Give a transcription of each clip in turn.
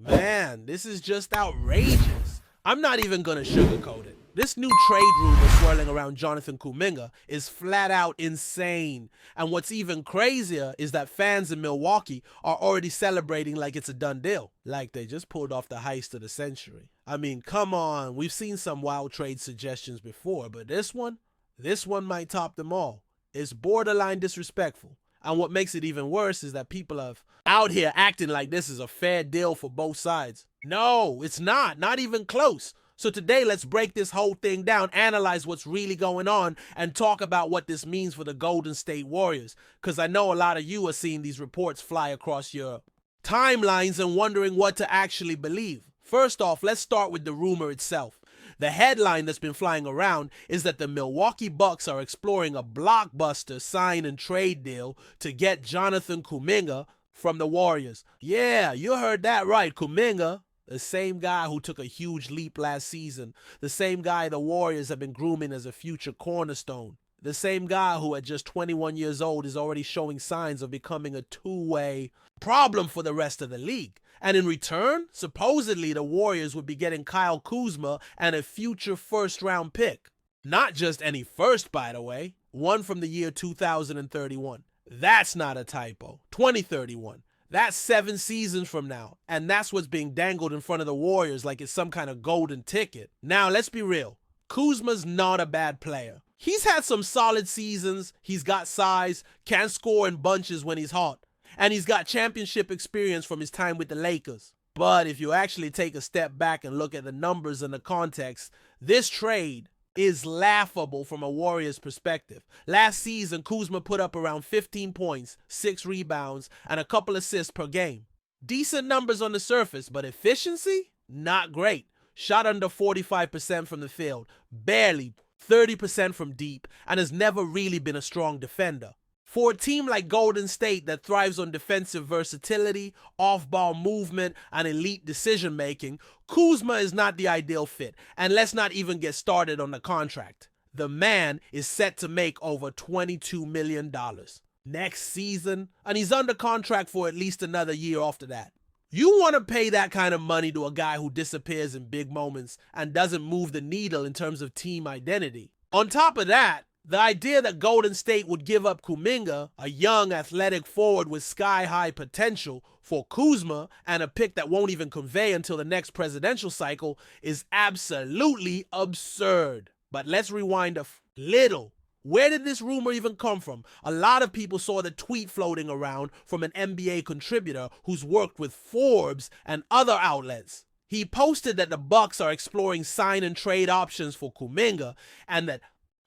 Man, this is just outrageous. I'm not even gonna sugarcoat it. This new trade rumor swirling around Jonathan Kuminga is flat out insane. And what's even crazier is that fans in Milwaukee are already celebrating like it's a done deal. Like they just pulled off the heist of the century. I mean, come on, we've seen some wild trade suggestions before, but this one might top them all. It's borderline disrespectful. And what makes it even worse is that people are out here acting like this is a fair deal for both sides. No, it's not even close. So today, let's break this whole thing down, analyze what's really going on, and talk about what this means for the Golden State Warriors. Because I know a lot of you are seeing these reports fly across your timelines and wondering what to actually believe. First off, let's start with the rumor itself. The headline that's been flying around is that the Milwaukee Bucks are exploring a blockbuster sign and trade deal to get Jonathan Kuminga from the Warriors. Yeah, you heard that right, Kuminga. The same guy who took a huge leap last season. The same guy the Warriors have been grooming as a future cornerstone. The same guy who at just 21 years old is already showing signs of becoming a two-way problem for the rest of the league. And in return, supposedly the Warriors would be getting Kyle Kuzma and a future first-round pick. Not just any first, by the way. One from the year 2031. That's not a typo. 2031. That's 7 seasons from now, and that's what's being dangled in front of the Warriors like it's some kind of golden ticket. Now, let's be real. Kuzma's not a bad player. He's had some solid seasons, he's got size, can score in bunches when he's hot, and he's got championship experience from his time with the Lakers. But if you actually take a step back and look at the numbers and the context, this trade is laughable from a Warriors perspective. Last season, Kuzma put up around 15 points, 6 rebounds, and a couple assists per game. Decent numbers on the surface, but efficiency? Not great. Shot under 45% from the field, barely 30% from deep, and has never really been a strong defender. For a team like Golden State that thrives on defensive versatility, off-ball movement, and elite decision-making, Kuzma is not the ideal fit, and let's not even get started on the contract. The man is set to make over $22 million next season, and he's under contract for at least another year after that. You want to pay that kind of money to a guy who disappears in big moments and doesn't move the needle in terms of team identity. On top of that, the idea that Golden State would give up Kuminga, a young athletic forward with sky-high potential, for Kuzma and a pick that won't even convey until the next presidential cycle is absolutely absurd. But let's rewind a little. Where did this rumor even come from? A lot of people saw the tweet floating around from an NBA contributor who's worked with Forbes and other outlets. He posted that the Bucks are exploring sign and trade options for Kuminga and that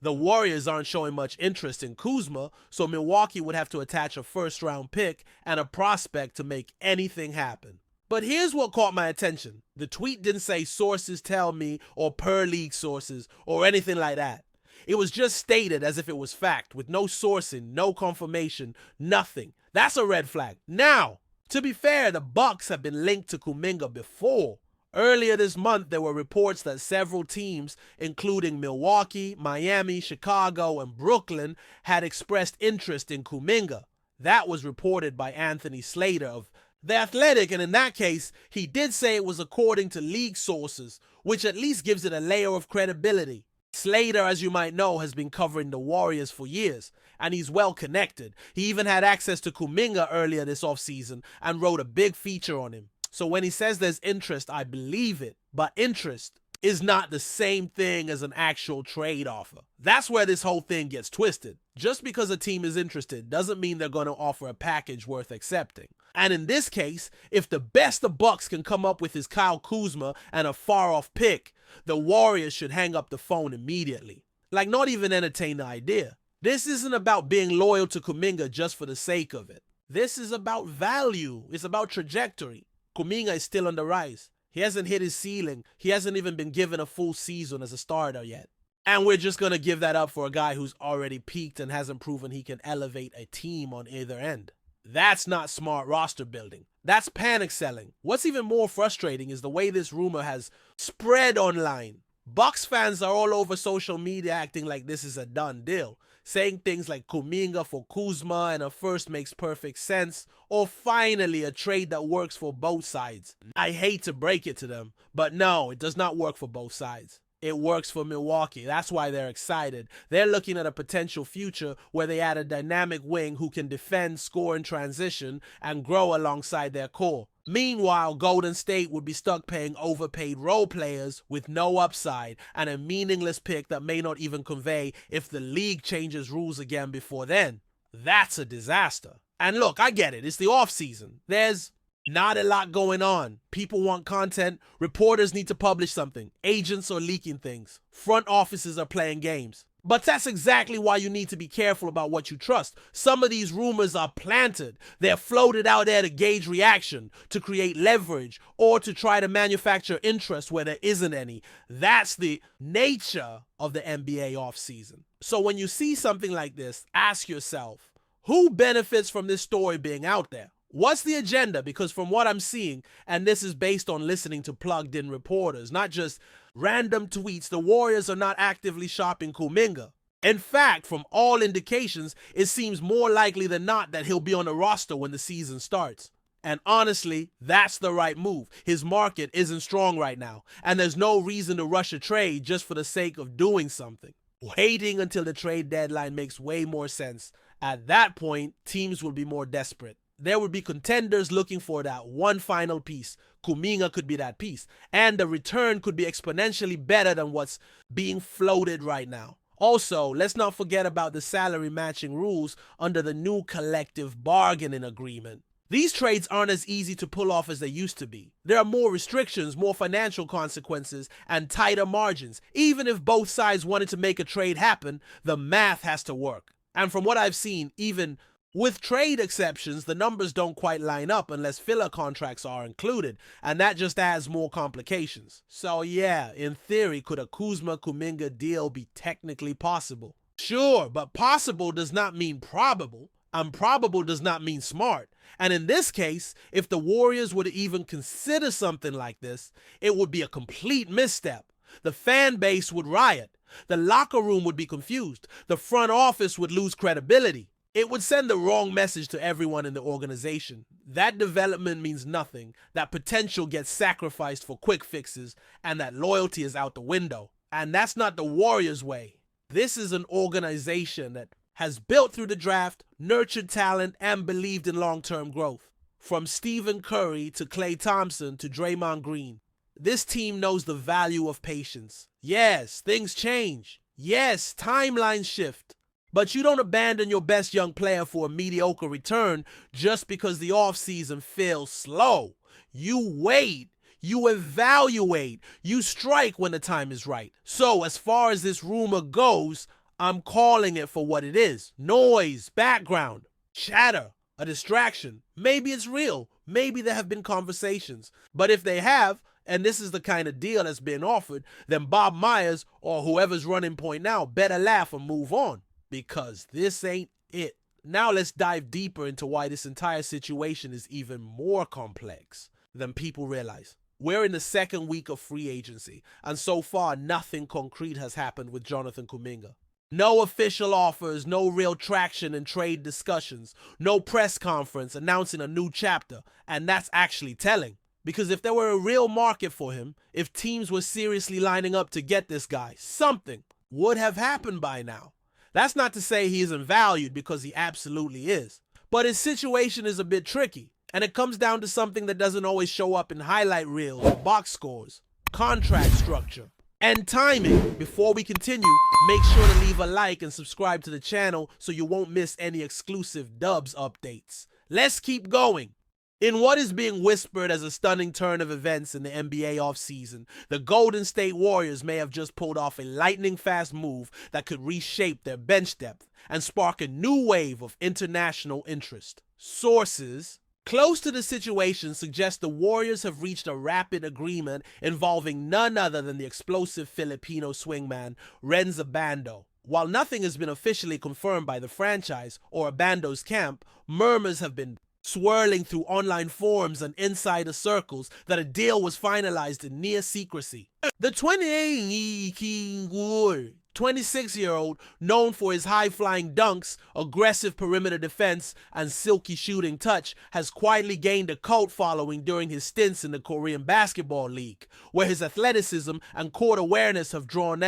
the Warriors aren't showing much interest in Kuzma, so Milwaukee would have to attach a first-round pick and a prospect to make anything happen. But here's what caught my attention. The tweet didn't say sources tell me or per league sources or anything like that. It was just stated as if it was fact, with no sourcing, no confirmation, nothing. That's a red flag. Now, to be fair, the Bucks have been linked to Kuminga before. Earlier this month, there were reports that several teams, including Milwaukee, Miami, Chicago, and Brooklyn, had expressed interest in Kuminga. That was reported by Anthony Slater of The Athletic, and in that case, he did say it was according to league sources, which at least gives it a layer of credibility. Slater, as you might know, has been covering the Warriors for years, and he's well connected. He even had access to Kuminga earlier this offseason and wrote a big feature on him. So when he says there's interest, I believe it. But interest is not the same thing as an actual trade offer. That's where this whole thing gets twisted. Just because a team is interested doesn't mean they're going to offer a package worth accepting. And in this case, if the best the Bucks can come up with is Kyle Kuzma and a far-off pick, the Warriors should hang up the phone immediately. Like, not even entertain the idea. This isn't about being loyal to Kuminga just for the sake of it. This is about value. It's about trajectory. Kuminga is still on the rise. He hasn't hit his ceiling. He hasn't even been given a full season as a starter yet. And we're just going to give that up for a guy who's already peaked and hasn't proven he can elevate a team on either end. That's not smart roster building. That's panic selling. What's even more frustrating is the way this rumor has spread online. Bucks fans are all over social media acting like this is a done deal, saying things like Kuminga for Kuzma and a first makes perfect sense, or finally a trade that works for both sides. I hate to break it to them, but no, it does not work for both sides. It works for Milwaukee. That's why they're excited. They're looking at a potential future where they add a dynamic wing who can defend, score in transition, and grow alongside their core. Meanwhile, Golden State would be stuck paying overpaid role players with no upside and a meaningless pick that may not even convey if the league changes rules again before then. That's a disaster. And look, I get it. It's the offseason. There's not a lot going on. People want content. Reporters need to publish something. Agents are leaking things. Front offices are playing games. But that's exactly why you need to be careful about what you trust. Some of these rumors are planted. They're floated out there to gauge reaction, to create leverage, or to try to manufacture interest where there isn't any. That's the nature of the NBA offseason. So when you see something like this, ask yourself, who benefits from this story being out there? What's the agenda? Because from what I'm seeing, and this is based on listening to plugged-in reporters, not just random tweets, the Warriors are not actively shopping Kuminga. In fact, from all indications, it seems more likely than not that he'll be on the roster when the season starts. And honestly, that's the right move. His market isn't strong right now, and there's no reason to rush a trade just for the sake of doing something. Waiting until the trade deadline makes way more sense. At that point, teams will be more desperate. There would be contenders looking for that one final piece. Kuminga could be that piece. And the return could be exponentially better than what's being floated right now. Also, let's not forget about the salary matching rules under the new collective bargaining agreement. These trades aren't as easy to pull off as they used to be. There are more restrictions, more financial consequences, and tighter margins. Even if both sides wanted to make a trade happen, the math has to work. And from what I've seen, even with trade exceptions, the numbers don't quite line up unless filler contracts are included, and that just adds more complications. So yeah, in theory, could a Kuzma-Kuminga deal be technically possible? Sure, but possible does not mean probable, and probable does not mean smart. And in this case, if the Warriors were to even consider something like this, it would be a complete misstep. The fan base would riot. The locker room would be confused. The front office would lose credibility. It would send the wrong message to everyone in the organization. That development means nothing, that potential gets sacrificed for quick fixes, and that loyalty is out the window. And that's not the Warriors' way. This is an organization that has built through the draft, nurtured talent, and believed in long-term growth. From Stephen Curry to Klay Thompson to Draymond Green, this team knows the value of patience. Yes, things change. Yes, timelines shift. But you don't abandon your best young player for a mediocre return just because the offseason feels slow. You wait, you evaluate, you strike when the time is right. So as far as this rumor goes, I'm calling it for what it is. Noise, background, chatter, a distraction. Maybe it's real. Maybe there have been conversations. But if they have, and this is the kind of deal that's being offered, then Bob Myers or whoever's running point now better laugh and move on. Because this ain't it. Now let's dive deeper into why this entire situation is even more complex than people realize. We're in the second week of free agency, and so far nothing concrete has happened with Jonathan Kuminga. No official offers, no real traction in trade discussions, no press conference announcing a new chapter, and that's actually telling. Because if there were a real market for him, if teams were seriously lining up to get this guy, something would have happened by now. That's not to say he isn't valued, because he absolutely is. But his situation is a bit tricky, and it comes down to something that doesn't always show up in highlight reels or box scores: contract structure and timing. Before we continue, make sure to leave a like and subscribe to the channel so you won't miss any exclusive Dubs updates. Let's keep going. In what is being whispered as a stunning turn of events in the NBA offseason, the Golden State Warriors may have just pulled off a lightning-fast move that could reshape their bench depth and spark a new wave of international interest. Sources close to the situation suggest the Warriors have reached a rapid agreement involving none other than the explosive Filipino swingman Rhenz Abando. While nothing has been officially confirmed by the franchise or Abando's camp, murmurs have been swirling through online forums and insider circles that a deal was finalized in near secrecy. The 28 26-year-old, known for his high-flying dunks, aggressive perimeter defense, and silky shooting touch, has quietly gained a cult following during his stints in the Korean Basketball League, where his athleticism and court awareness have drawn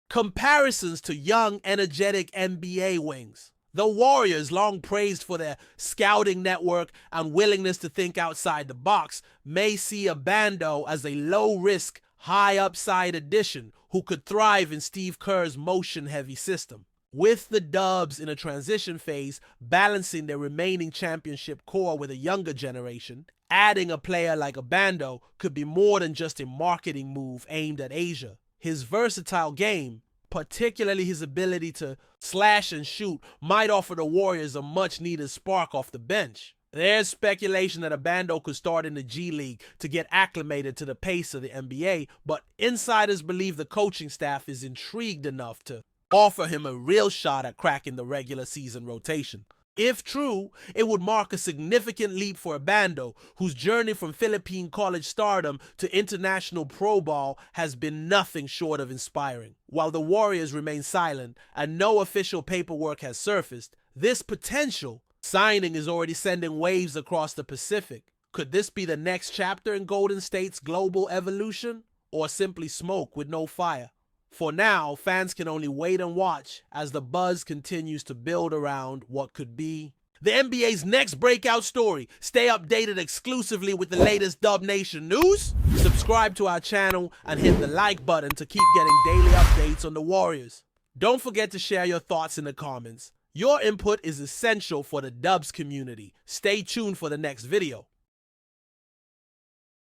comparisons to young, energetic NBA wings. The Warriors, long praised for their scouting network and willingness to think outside the box, may see Abando as a low-risk, high-upside addition who could thrive in Steve Kerr's motion-heavy system. With the Dubs in a transition phase, balancing their remaining championship core with a younger generation, adding a player like Abando could be more than just a marketing move aimed at Asia. His versatile game, particularly his ability to slash and shoot, might offer the Warriors a much-needed spark off the bench. There's speculation that Abando could start in the G League to get acclimated to the pace of the NBA, but insiders believe the coaching staff is intrigued enough to offer him a real shot at cracking the regular season rotation. If true, it would mark a significant leap for Abando, whose journey from Philippine college stardom to international pro ball has been nothing short of inspiring. While the Warriors remain silent and no official paperwork has surfaced, this potential signing is already sending waves across the Pacific. Could this be the next chapter in Golden State's global evolution, or simply smoke with no fire? For now, fans can only wait and watch as the buzz continues to build around what could be the NBA's next breakout story. Stay updated exclusively with the latest Dub Nation news. Subscribe to our channel and hit the like button to keep getting daily updates on the Warriors. Don't forget to share your thoughts in the comments. Your input is essential for the Dubs community. Stay tuned for the next video.